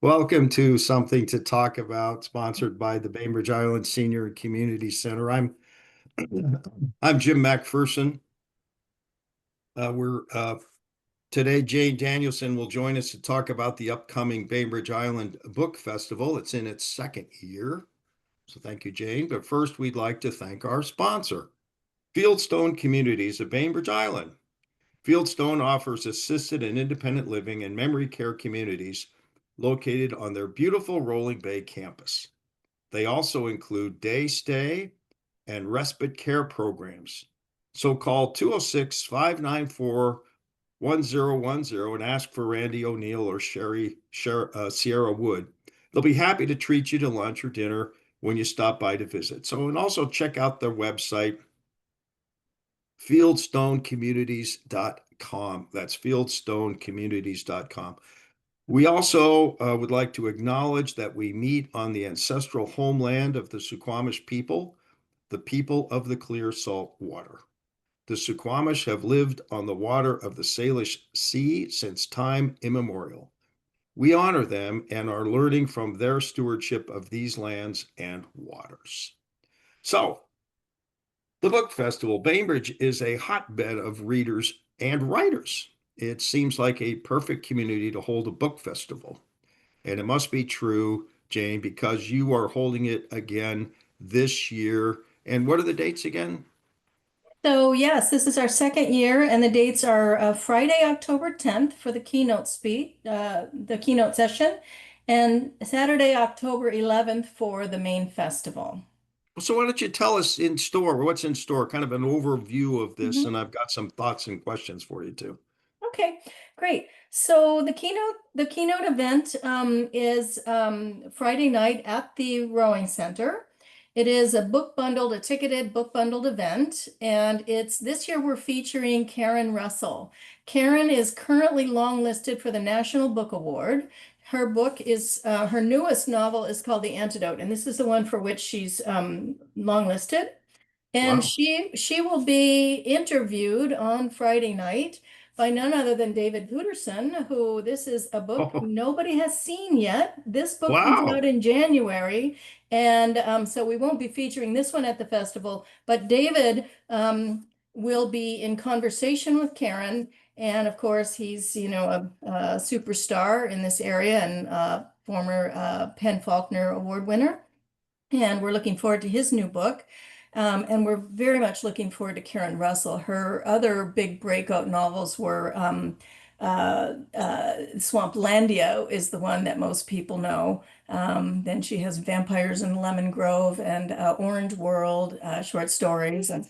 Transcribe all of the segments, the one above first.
Welcome to Something to Talk About, sponsored by the Bainbridge Island Senior and Community Center. I'm Jim Macpherson. We're Today Jane Danielson will join us to talk about the upcoming Bainbridge Island Book Festival. It's in its second year. So thank you, Jane. But first, we'd like to thank our sponsor, Fieldstone Communities of Bainbridge Island. Fieldstone offers assisted and independent living and memory care communities located on their beautiful Rolling Bay campus. They also include day stay and respite care programs. So call 206-594-1010 and ask for Randy O'Neill or Sierra Wood. They'll be happy to treat you to lunch or dinner when you stop by to visit. And also check out their website, fieldstonecommunities.com. That's fieldstonecommunities.com. We also would like to acknowledge that we meet on the ancestral homeland of the Suquamish people, the people of the clear salt water. The Suquamish have lived on the water of the Salish Sea since time immemorial. We honor them and are learning from their stewardship of these lands and waters. So, the Book Festival, Bainbridge is a hotbed of readers and writers. It seems like a perfect community to hold a book festival. And it must be true, Jane, because you are holding it again this year. And what are the dates again? So yes, this is our second year, and the dates are Friday, October 10th for the keynote speech, the keynote session, and Saturday, October 11th for the main festival. So why don't you tell us in store, what's in store, kind of an overview of this, Mhm. and I've got some thoughts and questions for you too. Okay, great. So the keynote event is Friday night at the Rowing Center. It is a ticketed book bundled event, and it's this year we're featuring Karen Russell. Karen is currently longlisted for the National Book Award. Her newest novel is called The Antidote, and this is the one for which she's longlisted. And Wow. she will be interviewed on Friday night by none other than David Peterson, who this is a book Oh, nobody has seen yet. This book comes out wow. in January, and so we won't be featuring this one at the festival, but David will be in conversation with Karen. And of course, he's, a superstar in this area and former Penn Faulkner Award winner. And we're looking forward to his new book. And we're very much looking forward to Karen Russell. Her other big breakout novels were Swamplandia is the one that most people know. Then she has Vampires in Lemon Grove and Orange World short stories. And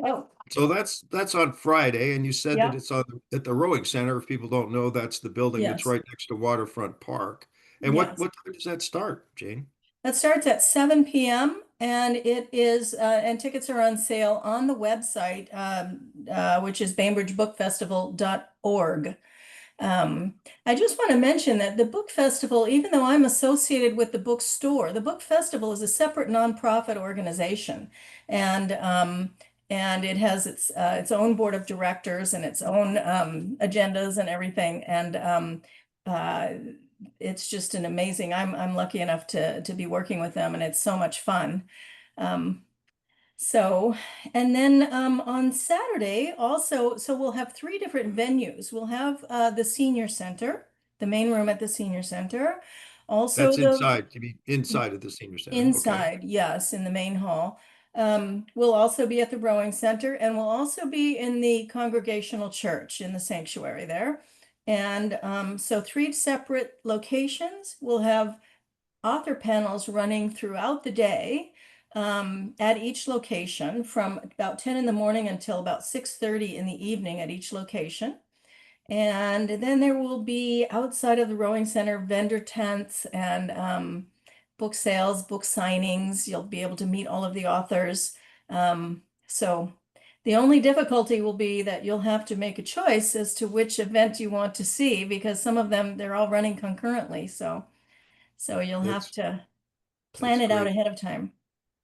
oh, So that's on Friday, and you said that yeah, it's at the Rowing Center. If people don't know, that's the building that's yes, right next to Waterfront Park. And what yes. what time does that start, Jane? That starts at 7 p.m. and and tickets are on sale on the website, which is bainbridgebookfestival.org. Um, I just want to mention that the book festival, even though I'm associated with the bookstore, the book festival is a separate nonprofit organization, and and it has its own board of directors and its own agendas and everything. And uh, it's just an amazing. I'm lucky enough to be working with them, and it's so much fun. Um, so, and then on Saturday also, so we'll have three different venues. We'll have the senior center, the main room at the senior center, also That's the inside, to be inside of the senior center. Okay. inside, yes, in the main hall. We'll also be at the rowing center, and we'll also be in the congregational church in the sanctuary there. And so three separate locations. We'll have author panels running throughout the day at each location from about 10 in the morning until about 6:30 in the evening at each location. And then there will be outside of the rowing center vendor tents and book sales, book signings. You'll be able to meet all of the authors. So the only difficulty will be that you'll have to make a choice as to which event you want to see because some of them they're all running concurrently. So you'll have That's to plan that's it out great. ahead of time.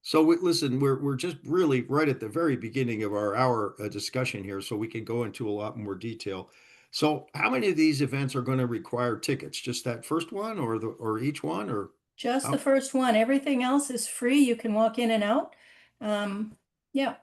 So listen, we're just really right at the very beginning of our hour discussion here, so we can go into a lot more detail. So how many of these events are going to require tickets? Just that first one or each one or Just the how? first one. Everything else is free. You can walk in and out. Yeah.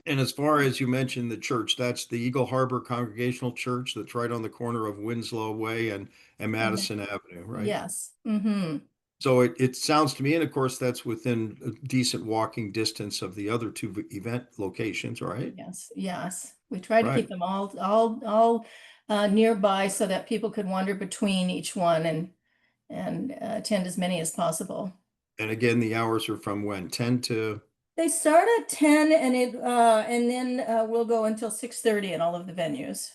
And as far as you mentioned the church, that's the Eagle Harbor Congregational Church that's right on the corner of Winslow Way and And Madison Avenue, right? yes. Mm-hmm. So it sounds to me, and of course that's within a decent walking distance of the other two event locations, right? Yes. Yes. We try to Right. keep them all nearby so that people could wander between each one and attend as many as possible. And again, the hours are from when? 10 to They start at 10 and then we'll go until 6:30 at all of the venues.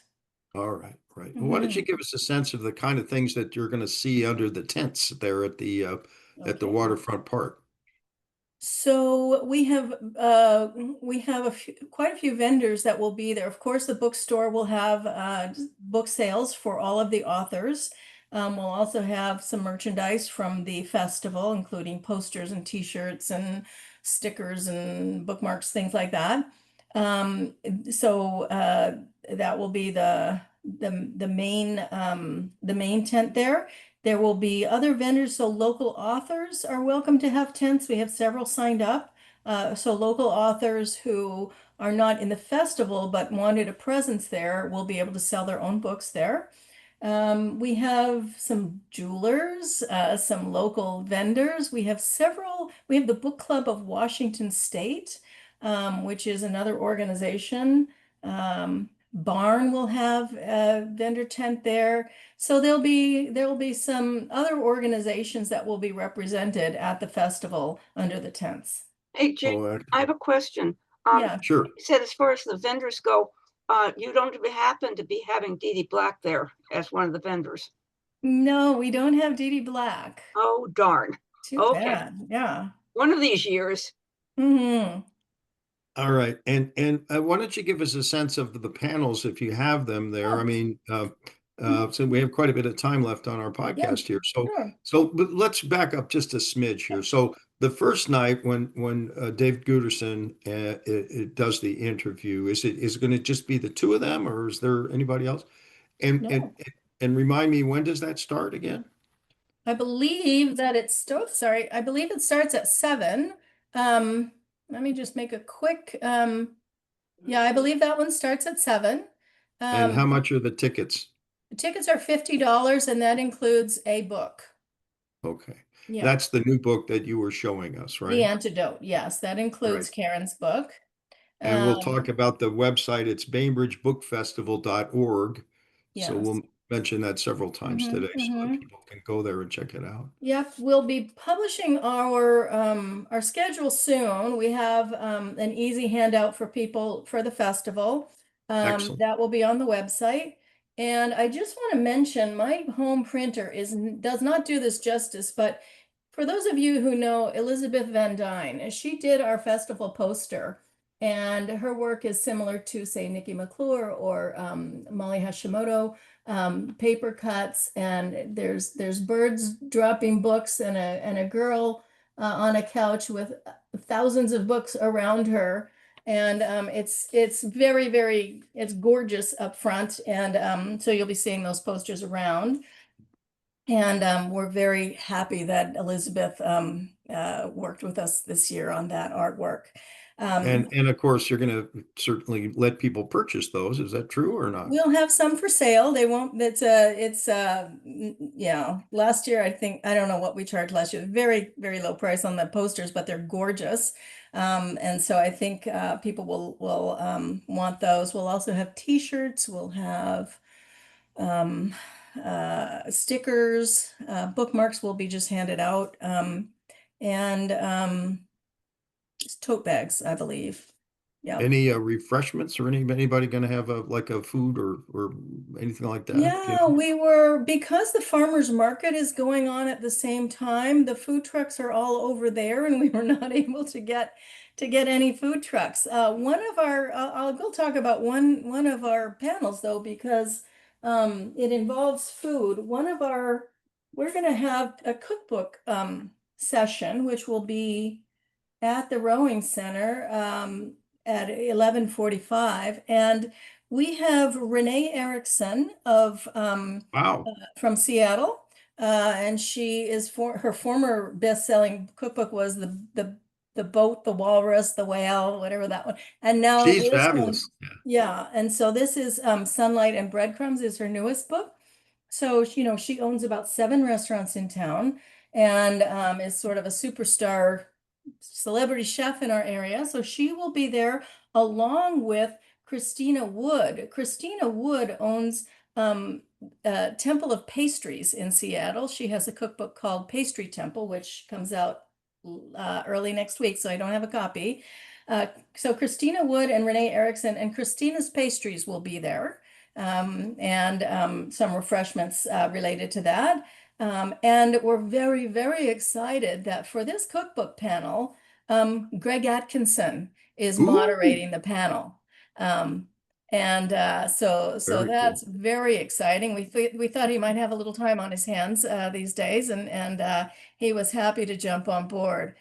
all right, right. Well, why don't you Hmm. give us a sense of the kind of things that you're going to see under the tents there at the Okay. waterfront park? So we have quite a few vendors that will be there. Of course, the bookstore will have book sales for all of the authors. We'll also have some merchandise from the festival, including posters and t-shirts and stickers and bookmarks, things like that. Um, so that will be the main tent there. There will be other vendors, so local authors are welcome to have tents. We have several signed up. So local authors who are not in the festival but wanted a presence there will be able to sell their own books there. We have some jewelers, some local vendors. We have the Book Club of Washington State, which is another organization. Barn will have a vendor tent there. So there will be some other organizations that will be represented at the festival under the tents. Hey, Jake, Oh, I have a question. Yeah. sure. You said as far as the vendors go, you don't happen to be having Dee Dee Black there as one of the vendors. No, we don't have Dee Dee Black. Oh, darn. Too Okay. bad. Yeah. One of these years. Hmm. All right. And why don't you give us a sense of the panels if you have them there? I Oh, mean, mhm. so we have quite a bit of time left on our Yeah, podcast here. sure. But let's back up just a smidge here. So the first night when Dave Guterson it does the interview, is it going to just be the two of them, or is there anybody else? And and No, and remind me, when does that start again? I believe that sorry, I believe it starts at 7. Um, Let me just make a quick, yeah, I believe that one starts at 7. And how Um, much are the tickets? the tickets are $50 and that includes a book. Okay. Yeah. That's the new book that you were showing us, The right? antidote. Yes, that Right. includes Karen's book. And we'll talk Um, about the website. It's bainbridgebookfestival.org. So yes. we'll mention that several times Hmm. today so that Hmm. people can go there and check it out. Yep, we'll be publishing our schedule soon. We have an easy handout for people for the festival. Excellent. That will be on the website. And I just want to mention my home printer does not do this justice, but for those of you who know Elizabeth Van Dyne, she did our festival poster. And her work is similar to, say, Nikki McClure or Molly Hashimoto, paper cuts, and there's birds dropping books and a girl on a couch with thousands of books around her. And it's very it's gorgeous up front, and so you'll be seeing those posters around. And we're very happy that Elizabeth worked with us this year on that artwork. Um, And of course, you're going to certainly let people purchase those. Is that true or not? We'll have some for sale. They won't, yeah, last year, I don't know what we charged last year. Very low price on the posters, but they're gorgeous. And so I think people will want those. We'll also have t-shirts. We'll have um, stickers, bookmarks will be just handed out, and tote bags, I believe. Yeah. Any refreshments or anybody going to have like a food or anything like that? Do you Yeah, know? because the farmers market is going on at the same time, the food trucks are all over there and we were not able to get any food trucks. One of our I'll go talk about one of our panels though, because it involves food. We're gonna have a cookbook session, which will be at the rowing center at 11:45, and We have Renee Erickson of Wow. from Seattle, and she is for her former best-selling cookbook was the boat, the walrus, the whale, whatever that one. And now She's this one, fabulous. yeah. And so this is Sunlight and Breadcrumbs is her newest book. So, you know, she owns about 7 restaurants in town and is sort of a superstar celebrity chef in our area. So she will be there along with Christina Wood. Christina Wood owns Temple of Pastries in Seattle. She has a cookbook called Pastry Temple, which comes out early next week, so I don't have a copy. So Christina Wood and Renee Erickson and Christina's Pastries will be there, and some refreshments related to that. And we're very, very excited that for this cookbook panel, Greg Atkinson is Ooh, moderating the panel. Um, and so very cool. that's very exciting. We thought he might have a little time on his hands these days, and he was happy to jump on board.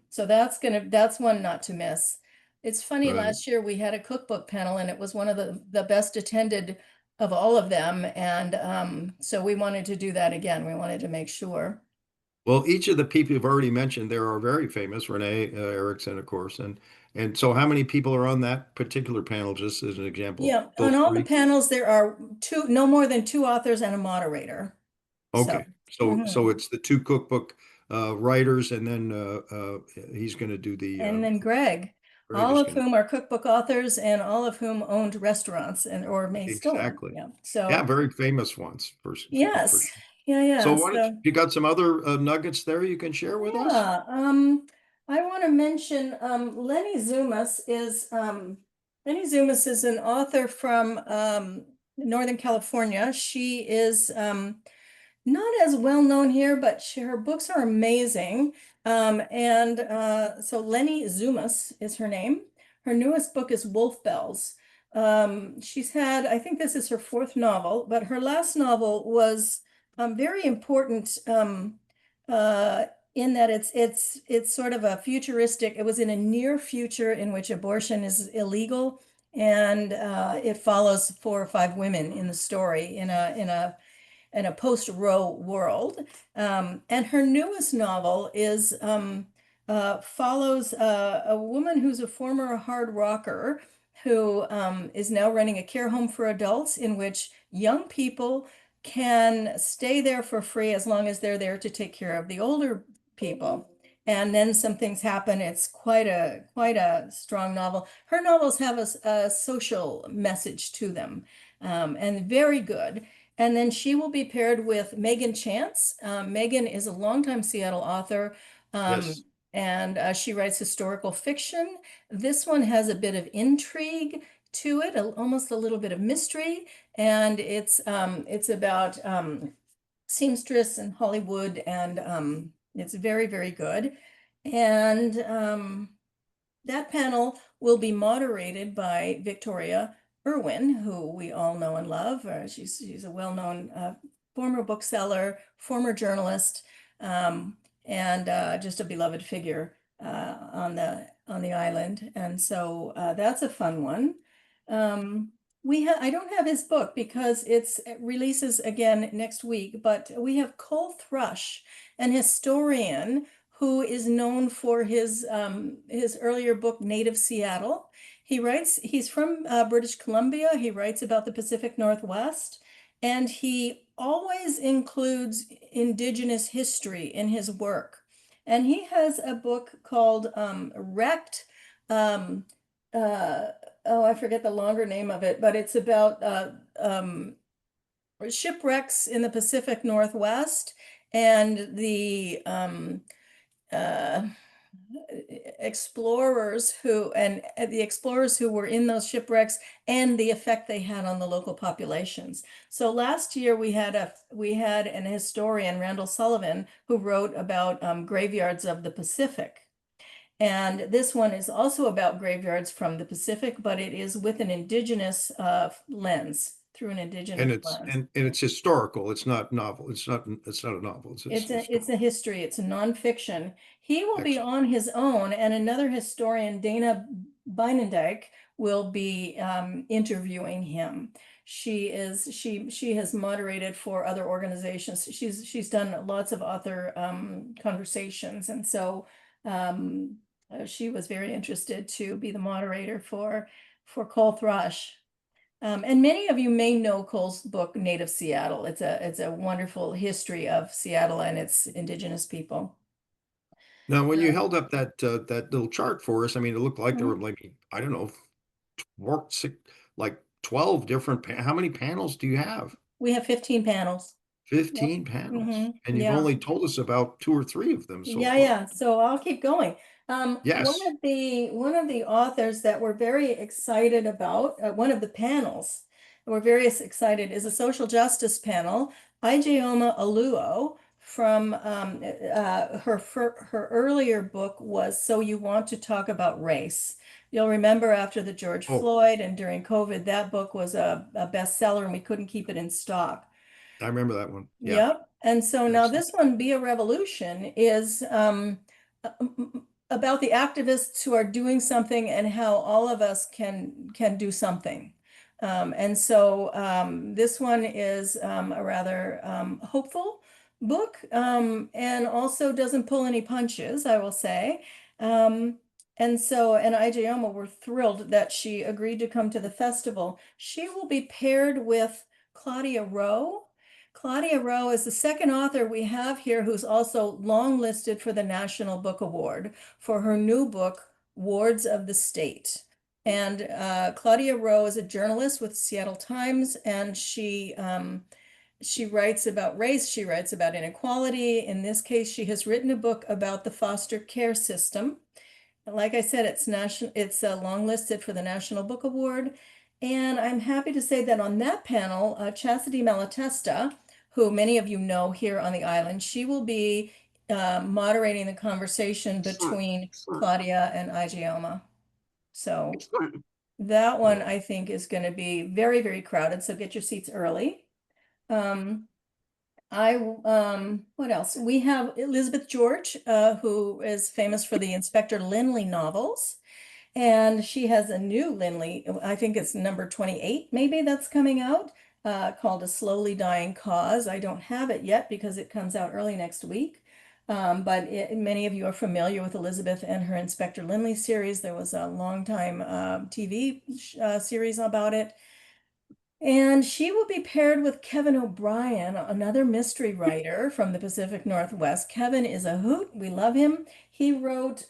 So that's one not to miss. It's funny, Right. last year we had a cookbook panel and it was one of the best attended of all of them. And so we wanted to do that again. We wanted to make sure. Well, each of the people you've already mentioned there are very famous. Renee Erickson, of course, and so how many people are on that particular panel? Just as an example, Yeah, on those all the three. panels, there are no more than 2 authors and a moderator. So, Okay, so mhm. it's the two cookbook writers, and then he's going to do the And then Greg, Greg all is of going to whom are cookbook authors and all of whom owned restaurants and or may still own. exactly. Yeah. Yeah, So very famous ones for yes. sure. Yeah, So yeah. why don't So you got some other nuggets there you can share with us? yeah. I want to mention Lenny Zumas is an author from Northern California. She is not as well known here, but her books are amazing. So Lenny Zumas is her name. Her newest book is Wolf Bells. She's had, I think this is her fourth novel, but her last novel was very important uh, in that it's sort of a futuristic. It was in a near future in which abortion is illegal, and it follows 4 or 5 women in the story in a post-Roe world. And her newest novel is follows a woman who's a former hard rocker who is now running a care home for adults in which young people can stay there for free as long as they're there to take care of the older people. And then some things happen. It's quite a strong novel. Her novels have a social message to them, and very good. And then she will be paired with Megan Chance. Megan is a longtime Seattle author, Yes. and she writes historical fiction. This one has a bit of intrigue to it, almost a little bit of mystery, and it's about seamstress in Hollywood, and it's very, very good. And that panel will be moderated by Victoria Irwin, who we all know and love. She's a well-known former bookseller, former journalist, and just a beloved figure on the island. And so that's a fun one. I don't have his book because it releases again next week, but we have Cole Thrush, an historian who is known for his earlier book, Native Seattle. He's from British Columbia. He writes about the Pacific Northwest, and he always includes Indigenous history in his work. And he has a book called Wrecked. Um, uh, oh, I forget the longer name of it, but it's about shipwrecks in the Pacific Northwest and uh, the explorers who were in those shipwrecks and the effect they had on the local populations. So last year we had an historian, Randall Sullivan, who wrote about graveyards of the Pacific. And this one is also about graveyards from the Pacific, but it is with an indigenous lens, through an And indigenous it's lens. and it's historical. It's not novel. It's not a novel. It's It's a historical. history, it's a nonfiction. He will be Excellent. on his own, and another historian, Dana Beinendijk, will be interviewing him. She has moderated for other organizations. She's done lots of author conversations, and so she was very interested to be the moderator for Cole Thrush. And many of you may know Cole's book, Native Seattle. It's a wonderful history of Seattle and its indigenous people. Now, when you held up that little chart for us, I mean, it looked like there were Mhm. like, I don't know, like 12 different, how many panels do you have? We have 15 panels. Yep. 15 panels. And you've Yeah. only told us about 2 or 3 of them so Yeah, far. yeah. So I'll keep going. One Yes. of the authors that we're very excited about, one of the panels that we're very excited is a social justice panel. Ijeoma Oluo from her earlier book was So You Want to Talk About Race. You'll remember after the George Oh, Floyd and during COVID, that book was a bestseller and we couldn't keep it in stock. I remember that one. Yeah. Yep. And so now Excellent. this one, Be a Revolution, is about the activists who are doing something and how all of us can do something. And so this one is a rather hopeful book and also doesn't pull any punches, I will say. And Ijeoma, we're thrilled that she agreed to come to the festival. She will be paired with Claudia Rowe. Claudia Rowe is the second author we have here who's also longlisted for the National Book Award for her new book, Wards of the State. And Claudia Rowe is a journalist with Seattle Times, and she writes about race, she writes about inequality. In this case, she has written a book about the foster care system. Like I said, it's longlisted for the National Book Award. And I'm happy to say that on that panel, Chastity Malatesta, who many of you know here on the island, she will be moderating the conversation Excellent, between excellent, Claudia and Ijeoma. So excellent. that one I think is going to be very, very crowded. So get your seats early. Um, what else? We have Elizabeth George, who is famous for the Inspector Lynley novels. And she has a new Lindley, I think it's number 28, maybe that's coming out, called A Slowly Dying Cause. I don't have it yet because it comes out early next week. But many of you are familiar with Elizabeth and her Inspector Lindley series. There was a long time TV series about it. And she will be paired with Kevin O'Brien, another mystery writer from the Pacific Northwest. Kevin is a hoot. We love him. He wrote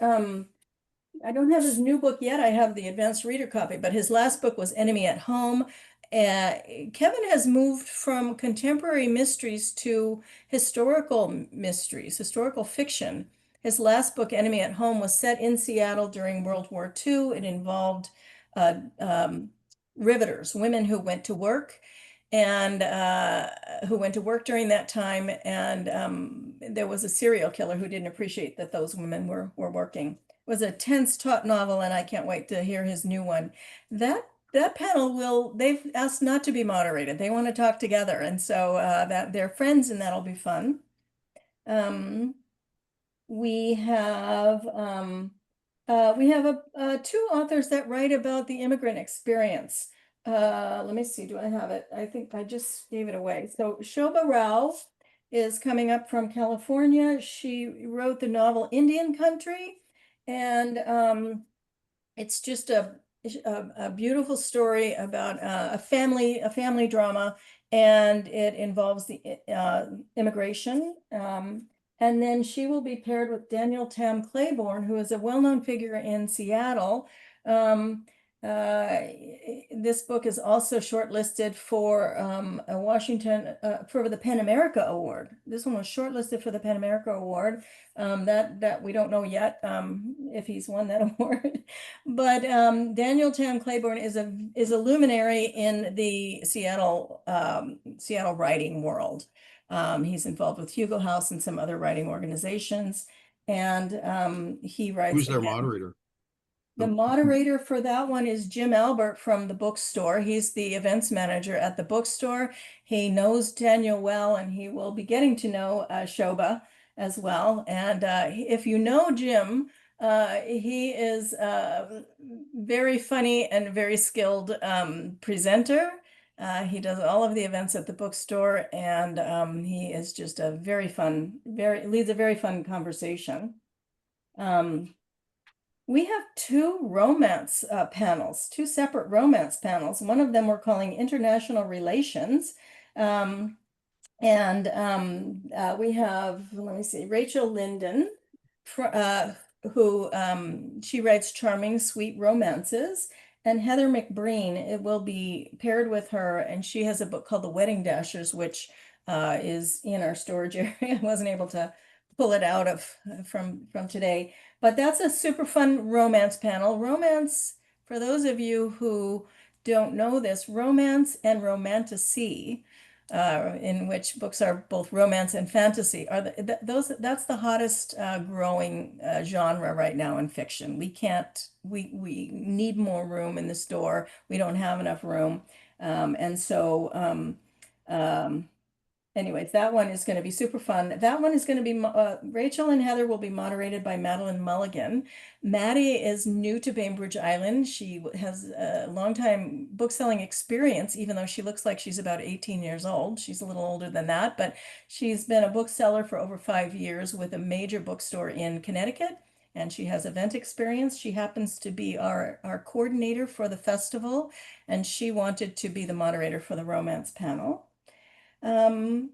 I don't have his new book yet. I have the advanced reader copy, but his last book was Enemy at Home. Kevin has moved from contemporary mysteries to historical mysteries, historical fiction. His last book, Enemy at Home, was set in Seattle during World War II. It involved uh, riveters, women who went to work and who went to work during that time. And there was a serial killer who didn't appreciate that those women were working. It was a tense, taut novel, and I can't wait to hear his new one. That panel they've asked not to be moderated. They want to talk together. And so that they're friends and that'll be fun. Um, we have two authors that write about the immigrant experience. Let me see, do I have it? I think I just gave it away. So Shobha Rao is coming up from California. She wrote the novel Indian Country, and it's just a beautiful story about a family drama, and it involves the immigration. And then she will be paired with Daniel Tam Claiborne, who is a well-known figure in Seattle. This book is also shortlisted for a Washington for the PEN America Award. This one was shortlisted for the PEN America Award. That we don't know yet if he's won that award. But Daniel Tam Claiborne is a luminary in the Seattle writing world. He's involved with Hugo House and some other writing organizations, and he writes Who's their again. moderator? The moderator for that one is Jim Albert from the bookstore. He's the events manager at the bookstore. He knows Daniel well, and he will be getting to know Shobha as well. And if you know Jim, He is very funny and very skilled presenter. He does all of the events at the bookstore, and he is just a very fun, leads a very fun conversation. We have two romance panels, two separate romance panels. One of them we're calling International Relations. We have, let me see, Rachel Linden, who she writes charming, sweet romances, and Heather McBreen, it will be paired with her, and she has a book called The Wedding Dashers, which is in our storage area. I wasn't able to pull it out of from today, but that's a super fun romance panel. Romance, for those of you who don't know this, romance and romantasy, in which books are both romance and fantasy, are that's the hottest growing genre right now in fiction. We need more room in the store. We don't have enough room. Anyways, that one is going to be super fun. That one is going to be Rachel and Heather will be moderated by Madeline Mulligan. Maddie is new to Bainbridge Island. She has a long time bookselling experience, even though she looks like she's about 18 years old. She's a little older than that, but she's been a bookseller for over 5 years with a major bookstore in Connecticut, and she has event experience. She happens to be our coordinator for the festival, and she wanted to be the moderator for the romance panel. And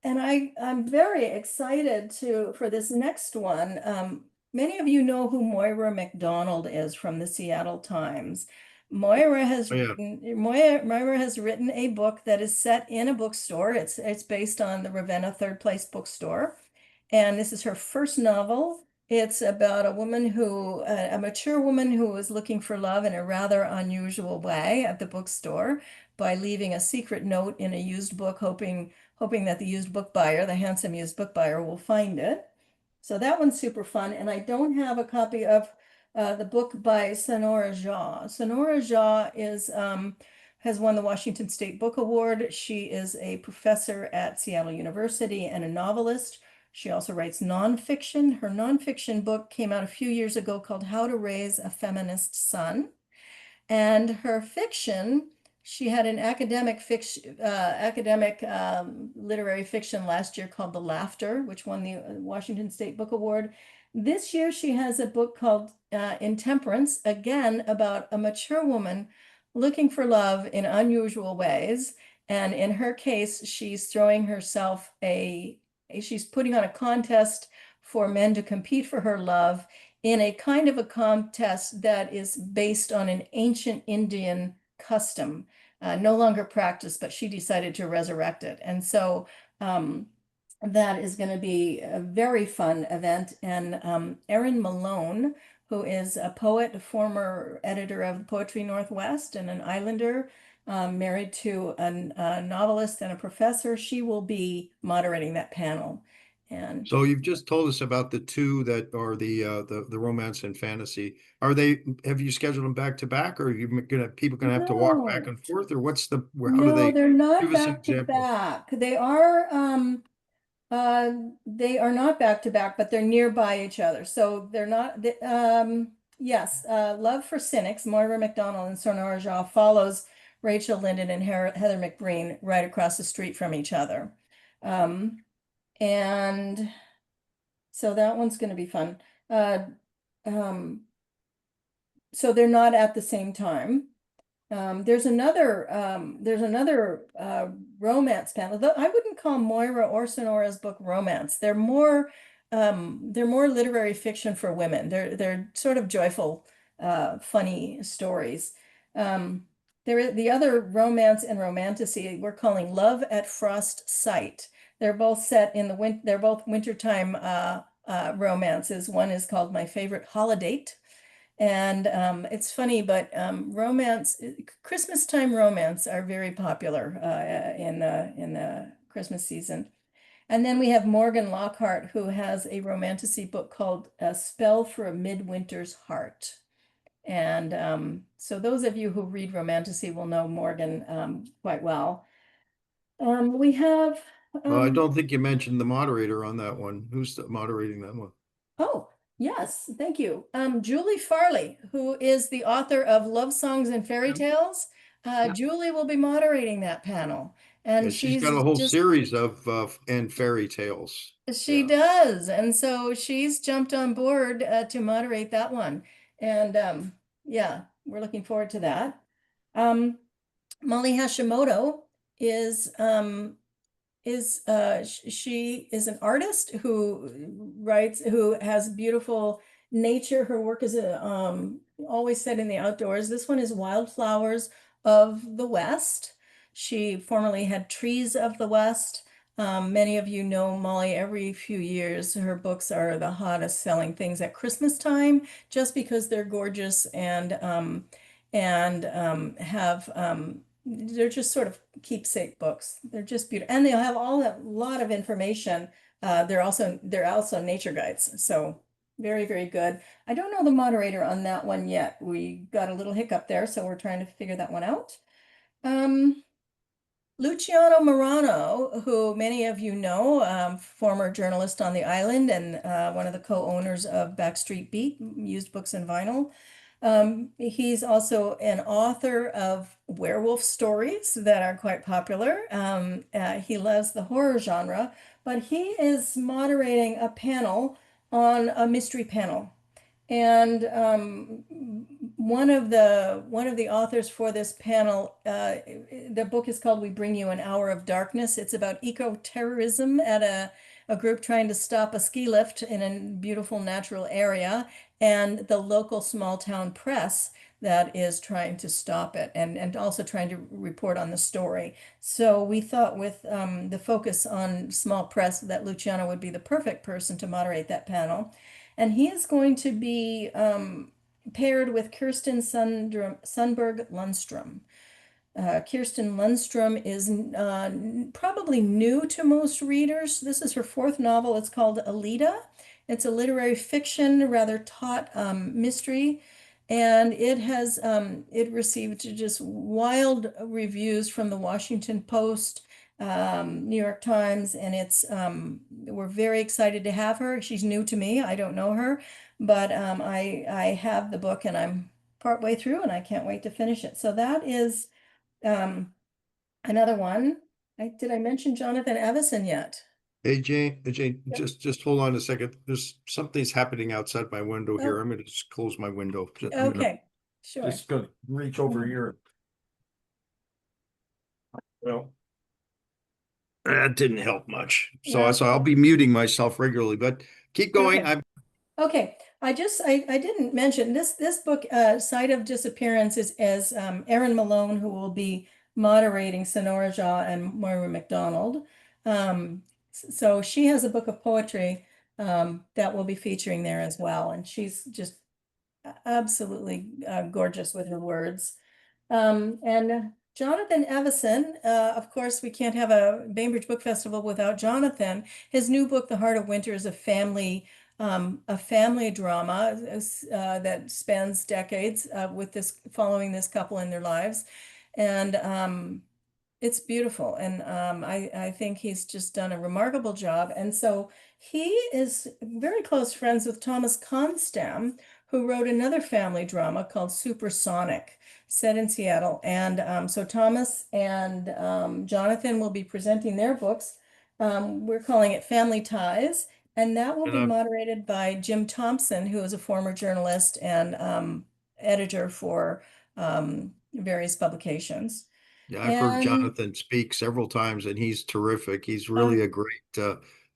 I'm very excited for this next one. Many of you know who Moira MacDonald is from the Seattle Times. Moira has written a book that is set in a bookstore. It's based on the Ravenna Third Place bookstore. And this is her first novel. It's about a mature woman who is looking for love in a rather unusual way at the bookstore by leaving a secret note in a used book, hoping that the used book buyer, the handsome used book buyer, will find it. So that one's super fun. And I don't have a copy of the book by Sonora Jaw. Sonora Jaw has won the Washington State Book Award. She is a professor at Seattle University and a novelist. She also writes nonfiction. Her nonfiction book came out a few years ago called How to Raise a Feminist Son. And her fiction, she had an academic literary fiction last year called The Laughter, which won the Washington State Book Award. This year, she has a book called Intemperance, again, about a mature woman looking for love in unusual ways. And in her case, she's throwing herself she's putting on a contest for men to compete for her love in a kind of a contest that is based on an ancient Indian custom, no longer practiced, but she decided to resurrect it. And so that is going to be a very fun event. And Erin Malone, who is a poet, a former editor of Poetry Northwest and an Islander, married to a novelist and a professor, she will be moderating that panel. And So you've just told us about the two that are the romance and fantasy. Have you scheduled them back to back, or are people gonna have to walk back and forth, or how do no, they're not give us back to examples? back. They are not back to back, but they're nearby each other. So they're not, yes, Love for Cynics, Moira MacDonald and Sonora Jaw follows Rachel Linden and Heather McBreen right across the street from each other. And so that one's going to be fun. So they're not at the same time. There's another romance panel. Though I wouldn't call Moira or Sonora's book romance. They're more literary fiction for women. They're sort of joyful, funny stories. The other romance and romantasy we're calling Love at Frost Sight. They're both set in they're both wintertime romances. One is called My Favorite Holiday. And it's funny, but Christmas time romance are very popular in the Christmas season. And then we have Morgan Lockhart, who has a romantasy book called A Spell for a Midwinter's Heart. And so those of you who read romantasy will know Morgan quite well. We have Well, I don't think you mentioned the moderator on that one. Who's moderating that one? oh, Yes, thank you. Julie Farley, who is the author of Love Songs and Fairy Yep. Tales. Yep. Julie will be moderating that panel. And And she's got a she's whole just, series of and fairy tales. she Yeah. does. And so she's jumped on board to moderate that one. And yeah, we're looking forward to that. Um, Molly Hashimoto is she is an artist who has beautiful nature. Her work is always set in the outdoors. This one is Wildflowers of the West. She formerly had Trees of the West. Many of you know Molly. Every few years her books are the hottest selling things at Christmas time, just because they're gorgeous and have they're just sort of keepsake books. They're just beautiful, and they'll have all that lot of information. They're also nature guides, so very, very good. I don't know the moderator on that one yet. We got a little hiccup there, so we're trying to figure that one out. Um, Luciano Morano, who many of you know, former journalist on the island and one of the co-owners of Backstreet Beat, used books and vinyl. He's also an author of werewolf stories that are quite popular. He loves the horror genre, but he is moderating a panel on a mystery panel. And one of the authors for this panel, the book is called "We Bring You an Hour of Darkness." It's about eco-terrorism at a group trying to stop a ski lift in a beautiful natural area, and the local small town press that is trying to stop it and also trying to report on the story. So we thought with the focus on small press that Luciano would be the perfect person to moderate that panel. And he is going to be paired with Kirsten Sundberg Lundstrom. Kirsten Lundstrom is probably new to most readers. This is her fourth novel. It's called Alita. It's a literary fiction, rather taut mystery, and it received just wild reviews from the Washington Post, New York Times, and we're very excited to have her. She's new to me. I don't know her, but I have the book and I'm partway through, and I can't wait to finish it. So that is um, another one. Did I mention Jonathan Evison yet? Hey Jane, Yep. just hold on a second. There's something's happening outside my window here. Oh, I'm gonna just close my window. I'm gonna okay, sure. just gonna reach over Mhm. here. Well, that didn't help much. So Yeah. so I'll be muting myself regularly, but keep going. Okay. Okay. I didn't mention this book, Site of Disappearance, is as Erin Malone, who will be moderating, Sonora Jaw and Moira McDonald. So she has a book of poetry that we'll be featuring there as well, and she's just absolutely gorgeous with her words. And Jonathan Evison, of course, we can't have a Bainbridge Book Festival without Jonathan. His new book, The Heart of Winter, is a family drama that spans decades following this couple in their lives. And it's beautiful. And I think he's just done a remarkable job. And so he is very close friends with Thomas Constam, who wrote another family drama called Supersonic, set in Seattle. And so Thomas and Jonathan will be presenting their books. We're calling it Family Ties. And that will And be moderated by Jim Thompson, who is a former journalist and editor for various publications. yeah, I've heard And Jonathan speak several times and he's terrific. He's uh, really a great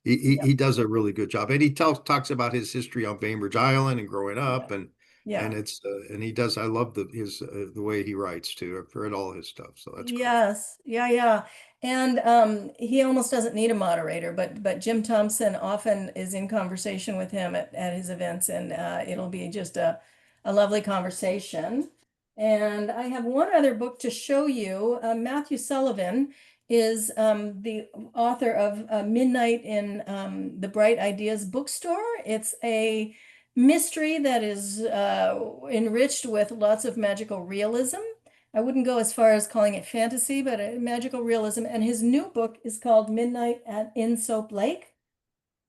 he yep, does a really good job. And he talks about his history on Bainbridge Island and growing up yeah, and yeah. it's and he does I love the way he writes too. I've read all his stuff, so that's great. Yes, yeah, yeah. And he almost doesn't need a moderator, but Jim Thompson often is in conversation with him at his events, and it'll be just a lovely conversation. And I have one other book to show you. Matthew Sullivan is the author of Midnight in the Bright Ideas Bookstore. It's a mystery that is enriched with lots of magical realism. I wouldn't go as far as calling it fantasy, but a magical realism. And his new book is called Midnight in Soap Lake.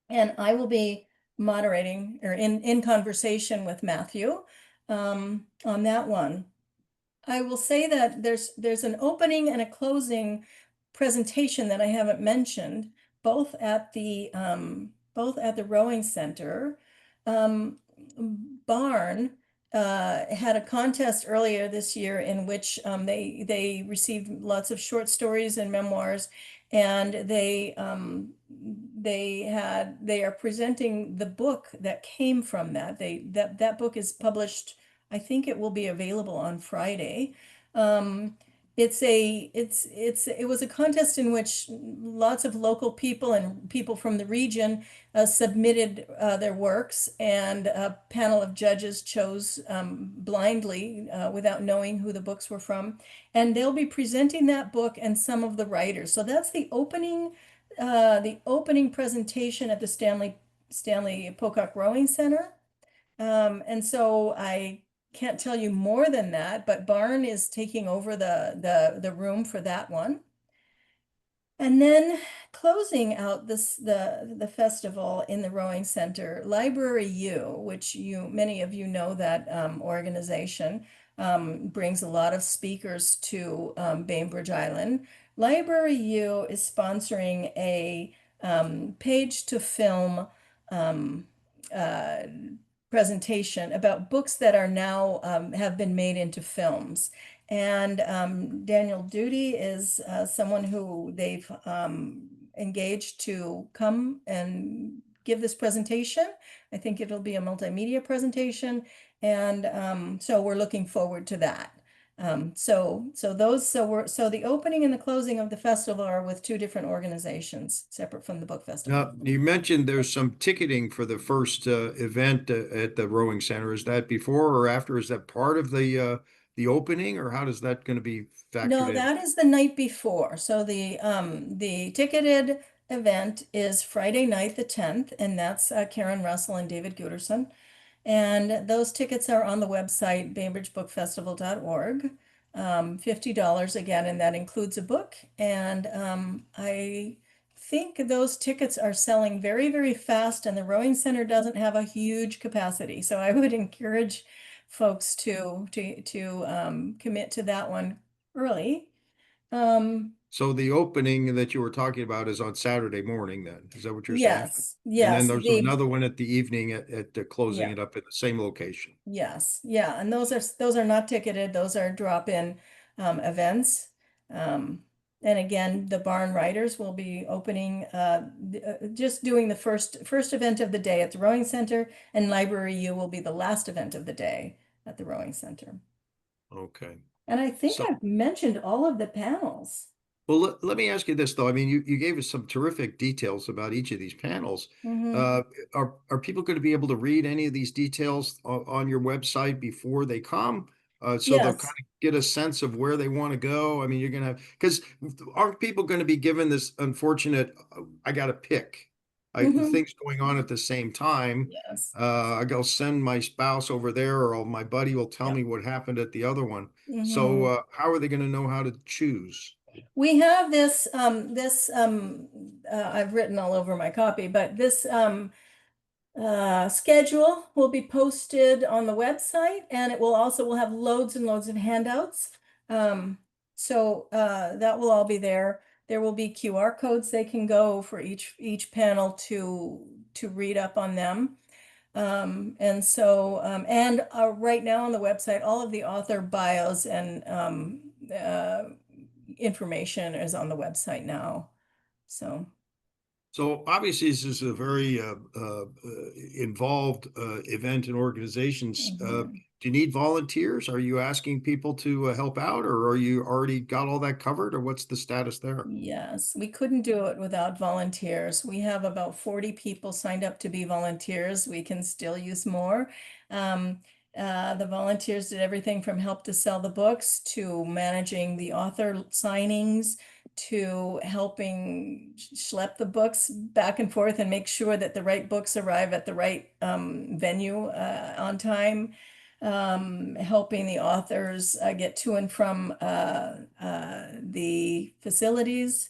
And I will be moderating or in conversation with Matthew on that one. I will say that there's an opening and a closing presentation that I haven't mentioned, both at the rowing center. Barn had a contest earlier this year in which they received lots of short stories and memoirs, and they are presenting the book that came from that. That book is published. I think it will be available on Friday. It was a contest in which lots of local people and people from the region submitted their works, and a panel of judges chose blindly without knowing who the books were from. And they'll be presenting that book and some of the writers. So that's the opening presentation at the Stanley Pocock Rowing Center. And so I can't tell you more than that, but Barn is taking over the room for that one. And then closing out the festival in the Rowing Center, Library U, which many of you know that organization, brings a lot of speakers to Bainbridge Island. Library U is sponsoring a page to film presentation about books that are now have been made into films. And Daniel Duty is someone who they've engaged to come and give this presentation. I think it'll be a multimedia presentation, and so we're looking forward to that. So the opening and the closing of the festival are with two different organizations, separate from the book festival. Now, you mentioned there's some ticketing for the first event at the rowing center. Is that before or after? Is that part of the opening, or how does that going to be factored No, in? that is the night before. So the ticketed event is Friday night, the 10th, and that's Karen Russell and David Guterson. And those tickets are on the website, bainbridgebookfestival.org. $50 again, and that includes a book. And I think those tickets are selling very, very fast, and the rowing center doesn't have a huge capacity. So I would encourage folks to commit to that one early. So the opening that you were talking about is on Saturday morning then? Is that what you're saying? Yes, And then yes, there's another one at the evening at the closing yeah. it up at the same location. Yes, yeah, and those are not ticketed. Those are drop-in events. And again, the Barn Riders will be opening just doing the first event of the day at the Rowing Center, and Library U will be the last event of the day at the Rowing Center. Okay. And I think So, I've mentioned all of the panels. well, let me ask you this though. I mean, you gave us some terrific details about each of these panels. Mhm. Are people going to be able to read any of these details on your website before they come? So they'll kind Yes. of get a sense of where they want to go. I mean, you're gonna because aren't people going to be given this unfortunate, I got to pick, Mhm. things going on at the same time. Yes. I go send my spouse over there, or my buddy will tell Yeah. me what happened at the other one. So Mhm. how are they going to know how to choose? We have I've written all over my copy, but this schedule will be posted on the website, and will have loads and loads of handouts. That will all be there. There will be QR codes they can go for each panel to read up on them. And right now on the website, all of the author bios and information is on the website now. So So obviously, this is a very involved event and organizations. mhm. Do you need volunteers? Are you asking people to help out, or are you already got all that covered, or what's the status there? Yes, we couldn't do it without volunteers. We have about 40 people signed up to be volunteers. We can still use more. Um, the volunteers did everything from help to sell the books to managing the author signings to helping schlep the books back and forth and make sure that the right books arrive at the right venue on time. Helping the authors get to and from the facilities.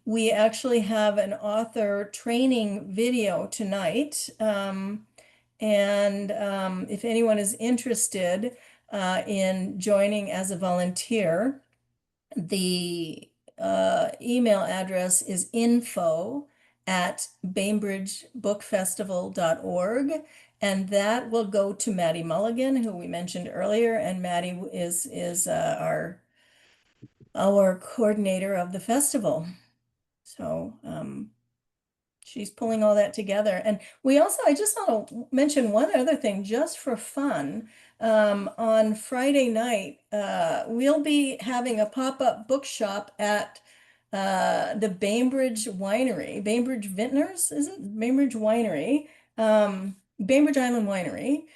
We actually have an author training video tonight. If anyone is interested in joining as a volunteer, the email address is info@bainbridgebookfestival.org. And that will go to Maddie Mulligan, who we mentioned earlier. And Maddie is our coordinator of the festival. So she's pulling all that together. And we also, I just want to mention one other thing just for fun. On Friday night, we'll be having a pop-up bookshop at the Bainbridge Winery, Bainbridge Vintners, is it? Bainbridge Winery, Bainbridge Island Winery.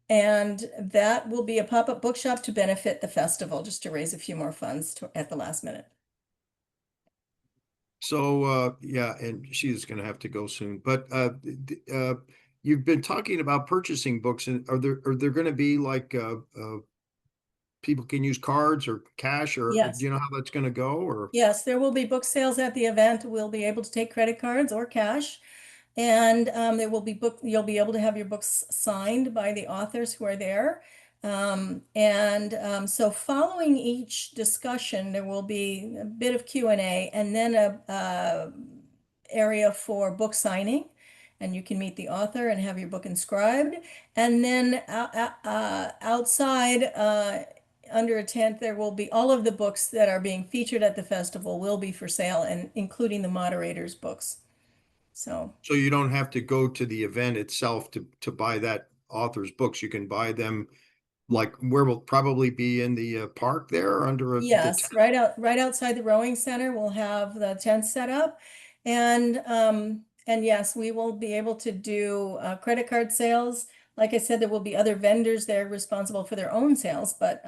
And that will be a pop-up bookshop to benefit the festival, just to raise a few more funds at the last minute. So, yeah, and she's going to have to go soon. But you've been talking about purchasing books, and are there going to be like people can use cards or cash, or Yes. do you know how that's going to go? Or Yes, there will be book sales at the event. We'll be able to take credit cards or cash. And there will be you'll be able to have your books signed by the authors who are there. So following each discussion, there will be a bit of Q&A and then a area for book signing. And you can meet the author and have your book inscribed. And then outside, under a tent, there will be all of the books that are being featured at the festival will be for sale, and including the moderator's books. So you don't have to go to the event itself to buy that author's books. You can buy them like where we'll probably be in the park there under the yes, tent. right outside the rowing center, we'll have the tent set up. And yes, we will be able to do credit card sales. Like I said, there will be other vendors there responsible for their own sales, but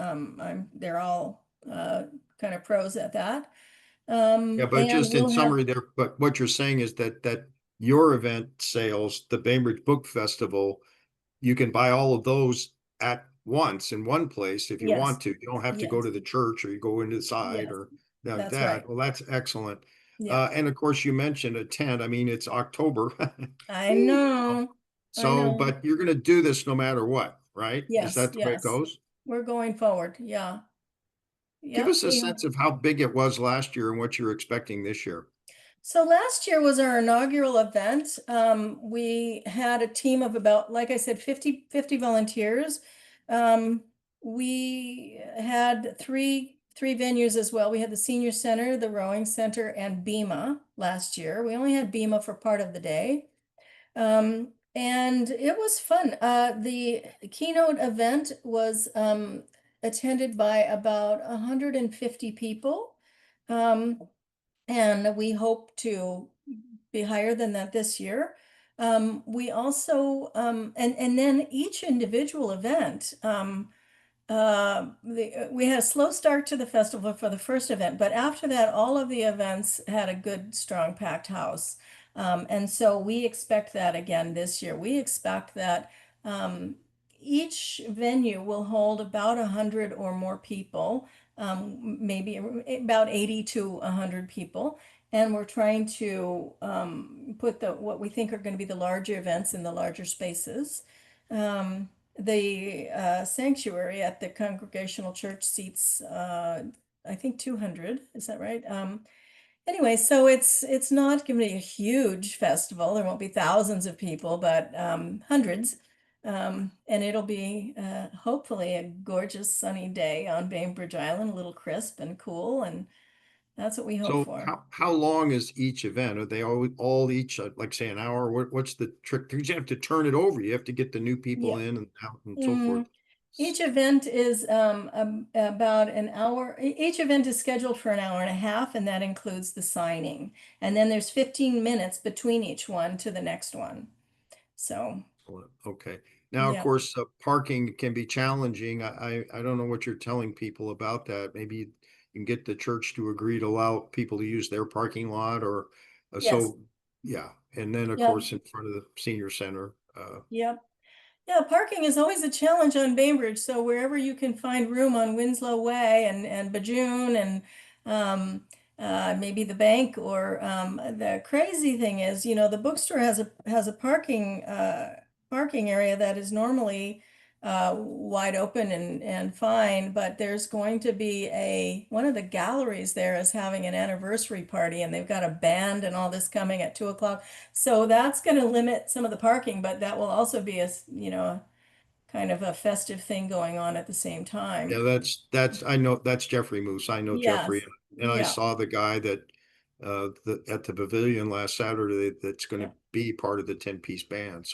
they're all kind of pros at that. Yeah, but And just in we'll have, summary there, but what you're saying is that your event sales, the Bainbridge Book Festival, you can buy all of those at once in one place if you yes, want to. You don't have to go yes, to the church or you go into the side yes, or like that's right. that. Well, that's excellent. Yeah, And of course, you mentioned a tent. I mean, it's October. I know, I So, know. but you're going to do this no matter what, right? Is Yes, that the way it yes, goes? we're going forward. Yeah, Give yep. us a sense of how big it was last year and what you're expecting this year. So last year was our inaugural event. We had a team of about, like I said, 50 volunteers. We had three venues as well. We had the senior center, the rowing center, and BEMA last year. We only had BEMA for part of the day. And it was fun. The keynote event was attended by about 150 people. And we hope to be higher than that this year. We also, and then each individual event, we had a slow start to the festival for the first event, but after that, all of the events had a good, strong, packed house. And so we expect that again this year. We expect that each venue will hold about 100 or more people, maybe about 80 to 100 people. And we're trying to put what we think are going to be the larger events in the larger spaces. The sanctuary at the Congregational Church seats, I think 200, is that right? Anyway, so it's not going to be a huge festival. There won't be thousands of people, but hundreds. And it'll be hopefully a gorgeous sunny day on Bainbridge Island, a little crisp and cool, and that's what we hope So for. how long is each event? Are they all each like say an hour? What's the trick? Because you have to turn it over. You have to get the new people Yeah. in and out and so forth. Each event is about an hour. Each event is scheduled for an hour and a half, and that includes the signing. And then there's 15 minutes between each one to the next one. So, Okay. Now, of yeah. course, parking can be challenging. I don't know what you're telling people about that. Maybe you can get the church to agree to allow people to use their parking lot or Yes. yeah. And then, of Yeah. course, in front of the senior center. Yep. Yeah, parking is always a challenge on Bainbridge. So wherever you can find room on Winslow Way and Bajoon and maybe the bank, or the crazy thing is, you know, the bookstore has a parking area that is normally wide open and fine, but there's going to be one of the galleries there is having an anniversary party, and they've got a band and all this coming at 2 o'clock. So that's going to limit some of the parking, but that will also be you know, kind of a festive thing going on at the same Yeah, time. I know that's Jeffrey Moose. I know Jeffrey, Yes. and I Yeah. saw the guy that at the pavilion last Saturday that's going Yeah. to be part of the 10-piece band.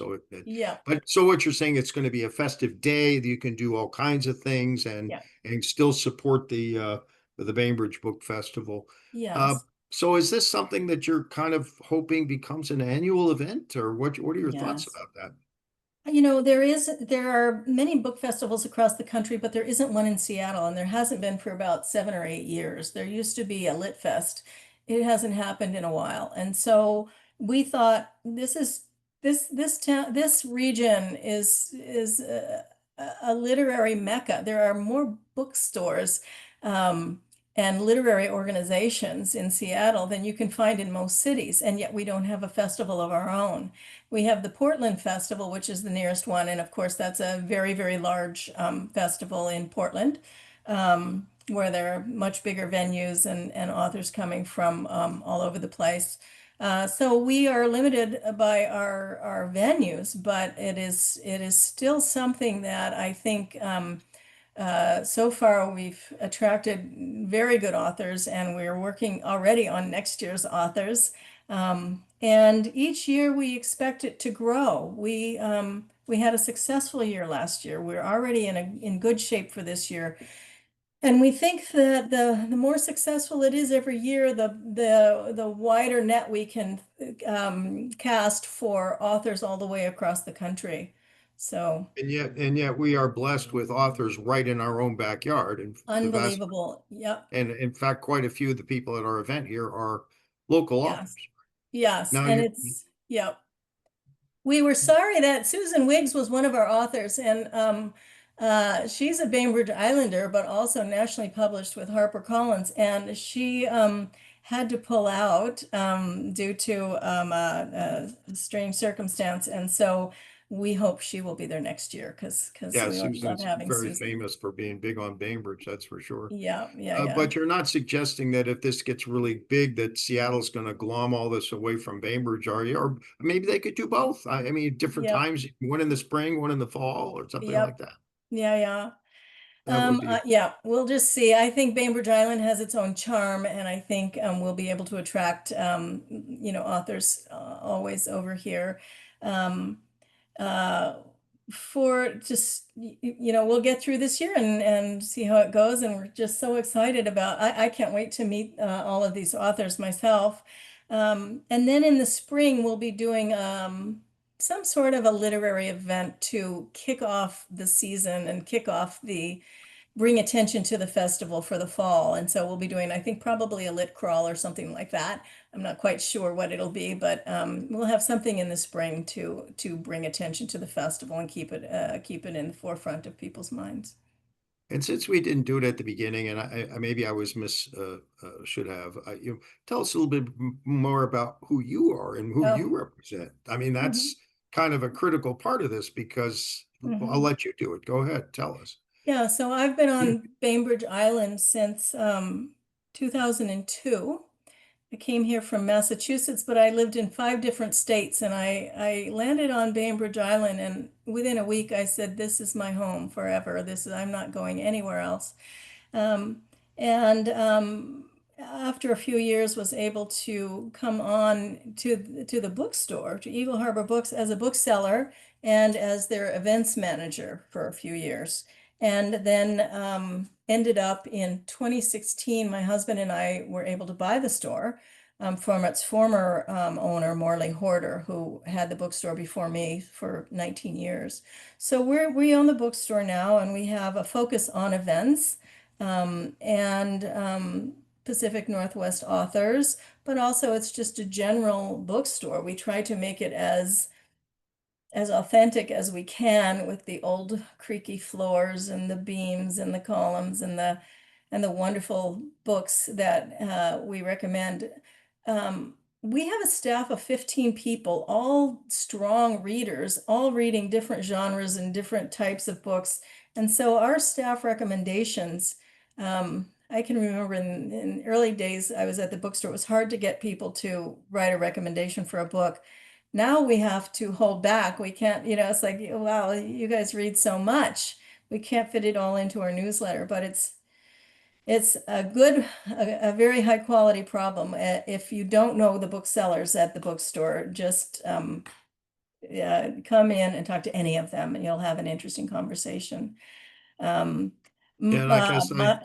Yeah. But so what you're saying, it's going to be a festive day that you can do all kinds of things Yeah. and still support the Bainbridge Book Festival. Uh, Yes. so is this something that you're kind of hoping becomes an annual event, or what are your thoughts Yes. about that? You know, there are many book festivals across the country, but there isn't one in Seattle, and there hasn't been for about 7 or 8 years. There used to be a Lit Fest. It hasn't happened in a while. And so we thought this town, this region is a literary mecca. There are more bookstores um, and literary organizations in Seattle than you can find in most cities, and yet we don't have a festival of our own. We have the Portland Festival, which is the nearest one, and of course, that's a very, very large festival in Portland, where there are much bigger venues and authors coming from all over the place. So we are limited by our venues, but it is still something that I think so far we've attracted very good authors, and we're working already on next year's authors. And each year we expect it to grow. We had a successful year last year. We're already in good shape for this year. And we think that the more successful it is every year, the wider net we can cast for authors all the way across the country. So And yet we are blessed with authors right in our own backyard. And the vast, unbelievable. Yep. and in fact, quite a few of the people at our event here are local authors. Yes. Yes. Now And you, it's, yep. We were sorry that Susan Wiggs was one of our authors, and she's a Bainbridge Islander, but also nationally published with HarperCollins, and she had to pull out due to a strange circumstance, and so we hope she will be there next year because yeah, we love Susan's having very Susan. famous for being big on Bainbridge, that's for sure. Yeah, yeah, yeah, But you're not suggesting that if this gets really big, that Seattle's going to glom all this away from Bainbridge, are you? Or maybe they could do both. I mean, different yep, times, one in the spring, one in the fall, or something like yep, that. yeah, yeah. That would be. Yeah, we'll just see. I think Bainbridge Island has its own charm, and I think we'll be able to attract, authors always over here. Um, uh, for just, we'll get through this year and see how it goes. And we're just so excited I can't wait to meet all of these authors myself. And then in the spring, we'll be doing some sort of a literary event to kick off the season and kick off bring attention to the festival for the fall. And so we'll be doing, I think, probably a lit crawl or something like that. I'm not quite sure what it'll be, but we'll have something in the spring to bring attention to the festival and keep it in the forefront of people's minds. And since we didn't do it at the beginning, and maybe I was should have, tell us a little bit more about who you are and who Oh, you represent. I mean, mhm, that's kind of a critical part of this because well, I'll mhm. let you do it. Go ahead, tell us. Yeah, so I've been on Bainbridge Island since 2002. I came here from Massachusetts, but I lived in 5 different states, and I landed on Bainbridge Island, and within a week I said, this is my home forever. I'm not going anywhere else. Um, and after a few years was able to come on to the bookstore, to Eagle Harbor Books, as a bookseller and as their events manager for a few years. And then ended up in 2016, my husband and I were able to buy the store from its former owner, Morley Horder, who had the bookstore before me for 19 years. So we own the bookstore now, and we have a focus on events and Pacific Northwest authors, but also it's just a general bookstore. We try to make it as authentic as we can, with the old creaky floors and the beams and the columns and the and the wonderful books that we recommend. We have a staff of 15 people, all strong readers, all reading different genres and different types of books. And so our staff recommendations, I can remember in early days, I was at the bookstore. It was hard to get people to write a recommendation for a book. Now we have to hold back. We can't, it's like, wow, you guys read so much. We can't fit it all into our newsletter, but it's a very high quality problem. If you don't know the booksellers at the bookstore, just come in and talk to any of them, and you'll have an interesting conversation. Um, And I guess my,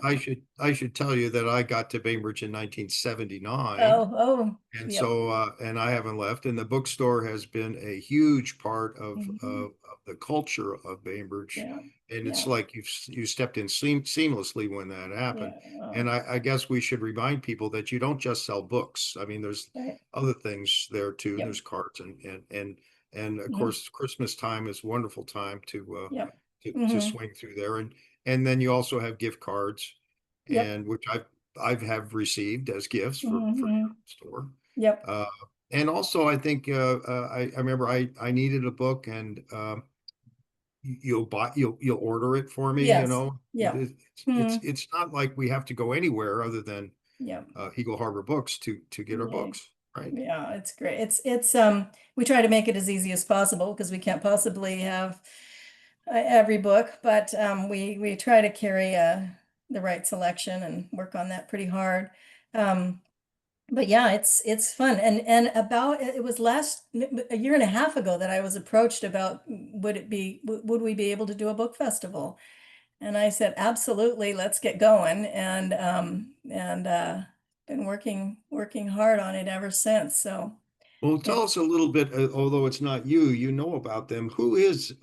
I should tell you that I got to Bainbridge in 1979. oh, And yep. so, and I haven't left, and the bookstore has been a huge part Mhm. of the culture of Bainbridge. Yeah, And it's yeah, like you stepped in seamlessly when that happened. yeah. And Oh, I guess we should remind people that you don't just sell books. I mean, there's right. other things there too. Yep. There's cards and of Mhm. course Christmas time is a wonderful time Yep. to Hmm. swing through there. And then you also have gift cards, Yep. and which I've have received as gifts for Hmm. your store. Yep. Uh, and also, I think I remember I needed a book, and you'll order it for me. You Yes. know, Yep. Hmm. it's not like we have to go anywhere other than Yep. Eagle Harbor Books to get our Yeah. books, right? Yeah, it's great. We try to make it as easy as possible because we can't possibly have every book, but we try to carry the right selection and work on that pretty hard. Um, but yeah, it's fun. And about it was a year and a half ago that I was approached about would we be able to do a book festival? And I said, absolutely, let's get going. And been working hard on it ever since. So Well, tell us it's a little bit, although it's not you, you know about them. Who is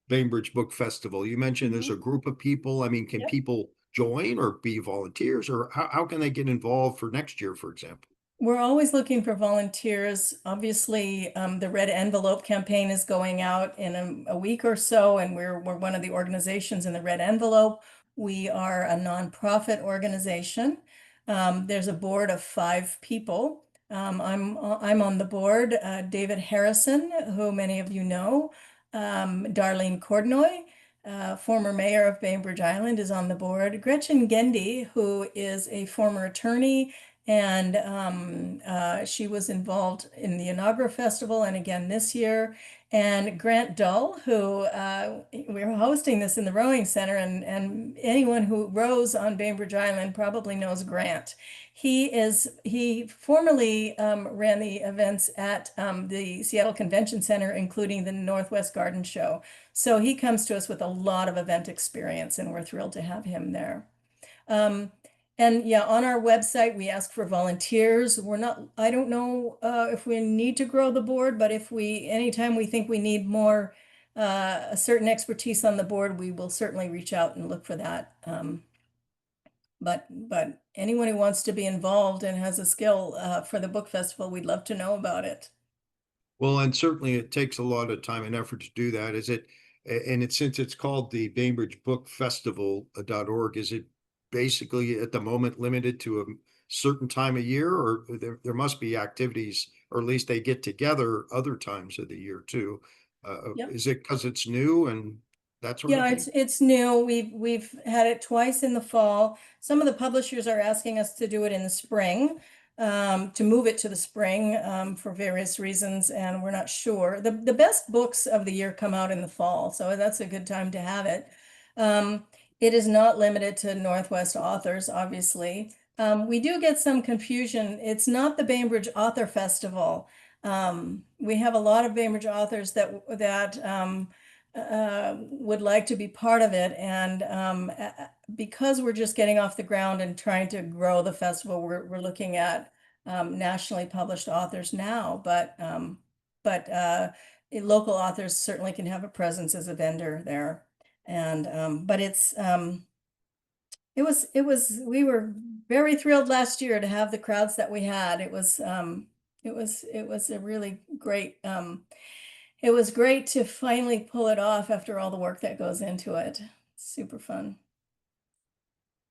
Bainbridge Book Festival? You mentioned there's Mhm. a group of people. I mean, can Yep. people join or be volunteers, or how can they get involved for next year, for example? We're always looking for volunteers. Obviously, the Red Envelope campaign is going out in a week or so, and we're one of the organizations in the Red Envelope. We are a nonprofit organization. There's a board of 5 people. I'm on the board. David Harrison, who many of you know, Darlene Cordnoy, former mayor of Bainbridge Island, is on the board. Gretchen Gendy, who is a former attorney, and she was involved in the Inaugural Festival and again this year. And Grant Dull, who we're hosting this in the Rowing Center, and anyone who rows on Bainbridge Island probably knows Grant. He formerly ran the events at the Seattle Convention Center, including the Northwest Garden Show. So he comes to us with a lot of event experience, and we're thrilled to have him there. Um, and yeah, on our website, we ask for volunteers. I don't know if we need to grow the board, but anytime we think we need more, a certain expertise on the board, we will certainly reach out and look for that. But anyone who wants to be involved and has a skill for the book festival, we'd love to know about it. Well, and certainly it takes a lot of time and effort to do that. And since it's called the Bainbridge Book Festival.org, is it basically at the moment limited to a certain time of year, or there must be activities, or at least they get together other times of the year too? Yep. Is it because it's new and that sort of Yeah, thing? it's new. We've had it twice in the fall. Some of the publishers are asking us to do it in the spring, to move it to the spring for various reasons, and we're not sure. The best books of the year come out in the fall, so that's a good time to have it. Um, it is not limited to Northwest authors, obviously. We do get some confusion. It's not the Bainbridge Author Festival. We have a lot of Bainbridge authors that would like to be part of it. And because we're just getting off the ground and trying to grow the festival, we're looking at nationally published authors now, but local authors certainly can have a presence as a vendor there. And but we were very thrilled last year to have the crowds that we had. It was a really great it was great to finally pull it off after all the work that goes into it. Super fun.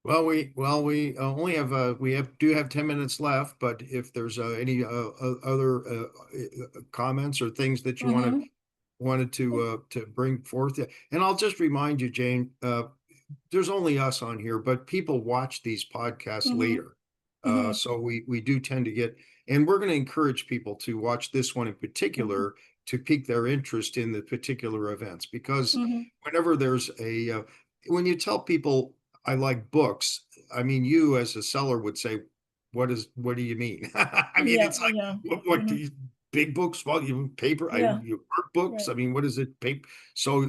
We only have do have 10 minutes left, but if there's any other comments or things that you Mhm, wanted to bring forth, and I'll just remind you, Jane, there's only us on here, but people watch these podcasts mhm, later. mhm, So we do tend to get, and we're going to encourage people to watch this one in mhm, particular to pique their interest in the particular events, because mhm. whenever there's when you tell people I like books, I mean, you as a seller would say, what do you mean? I mean, Yeah, it's like, yeah. what do Mhm. you, big books, small, you paper, Yeah, you workbooks? right. I mean, what is it? Paper? So,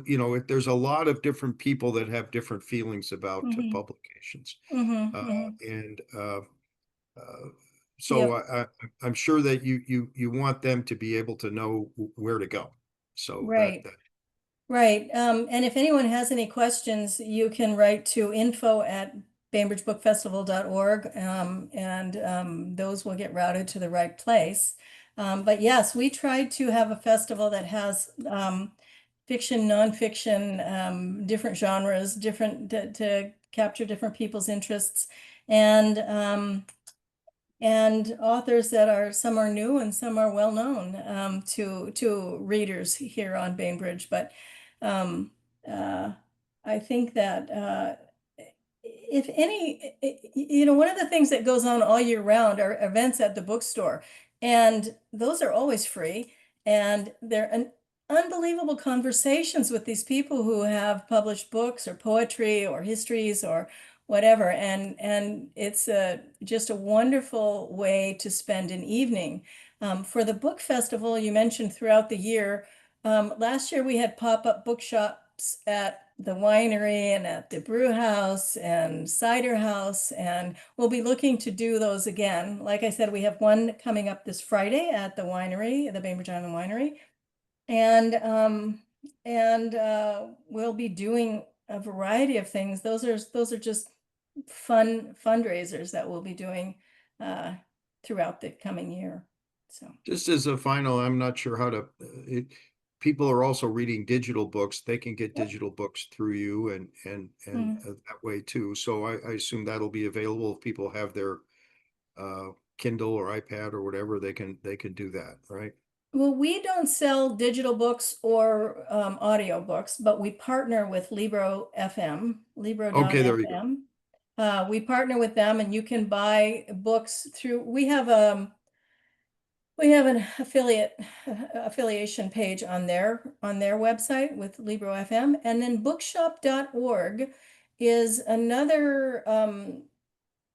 there's a lot of different people that have different feelings about Mhm, publications. mhm, Uh, mhm. and uh, so Yep, I'm sure that you want them to be able to know where to go. So right. Right. And if anyone has any questions, you can write to info@bainbridgebookfestival.org, and those will get routed to the right place. But yes, we tried to have a festival that has fiction, nonfiction, different genres, different to capture different people's interests, and authors that are, some are new and some are well known to readers here on Bainbridge. But um, uh, I think that if any, one of the things that goes on all year round are events at the bookstore, and those are always free, and they're an unbelievable conversations with these people who have published books or poetry or histories or whatever, and it's just a wonderful way to spend an evening. For the book festival, you mentioned throughout the year. Last year we had pop-up bookshops at the winery and at the brew house and cider house, and we'll be looking to do those again. Like I said, we have one coming up this Friday at the winery, the Bainbridge Island Winery, and we'll be doing a variety of things. Those are just fun fundraisers that we'll be doing uh, throughout the coming year. So. just as a final, I'm not sure how to, people are also reading digital books. They can get Yep. digital books through you and Mhm. that way too. So I assume that'll be available if people have their Kindle or iPad or whatever, they can do that, right? Well, we don't sell digital books or audio books, but we partner with Libro FM, Okay, there you go. Libro.fm. We partner with them, and you can buy books through. We have an affiliation page on their website with Libro FM, and then bookshop.org is another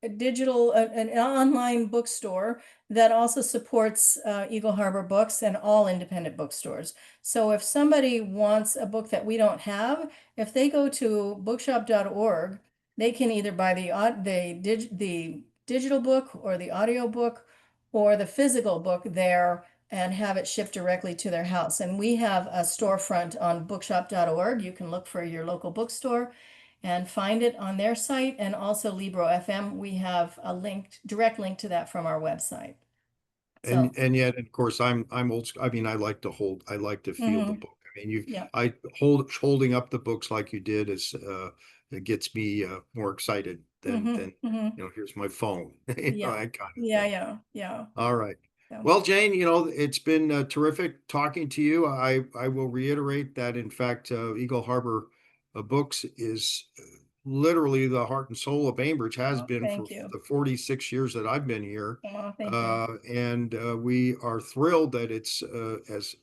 a digital, an online bookstore that also supports Eagle Harbor Books and all independent bookstores. So if somebody wants a book that we don't have, if they go to bookshop.org, they can either buy the digital book or the audio book or the physical book there and have it shipped directly to their house. And we have a storefront on bookshop.org. You can look for your local bookstore and find it on their site, and also Libro FM. We have a direct link to that from our website. So, And yet, of course, I'm old. I mean, I like to feel the mhm, book. I mean, yeah. holding up the books like you did is it gets me more excited than Mhm. here's my phone, Yeah. that kind of Yeah, thing. yeah, yeah. All right. So, Well, Jane, it's been terrific talking to you. I will reiterate that, in fact, Eagle Harbor Books is literally the heart and soul of Bainbridge, has oh, been for thank you. the 46 years that I've been here. Oh, thank you. And we are thrilled that it's as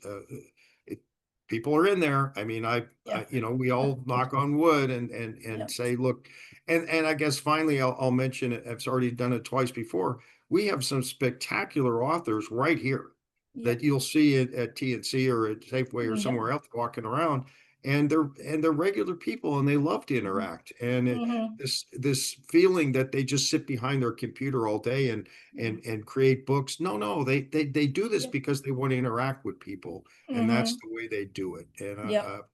it, people are in there. I mean, Yeah. we all knock on wood and Yeah. say, look, and I guess finally I'll mention it. I've already done it twice before. We have some spectacular authors right here Yep. that you'll see at TNC or at Safeway or Yep. somewhere else walking around, and they're regular people and they love to Mhm. interact. And Mhm. this feeling that they just sit behind their computer all day Yeah. and create books. No, they do this Yep. because they want to interact with people, and that's Mhm. the way they do it. And Yep.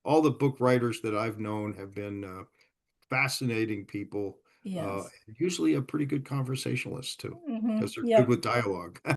all the book writers that I've known have been fascinating people, Yes. usually a pretty good conversationalist too, Mhm. because they're good Yep. with dialogue.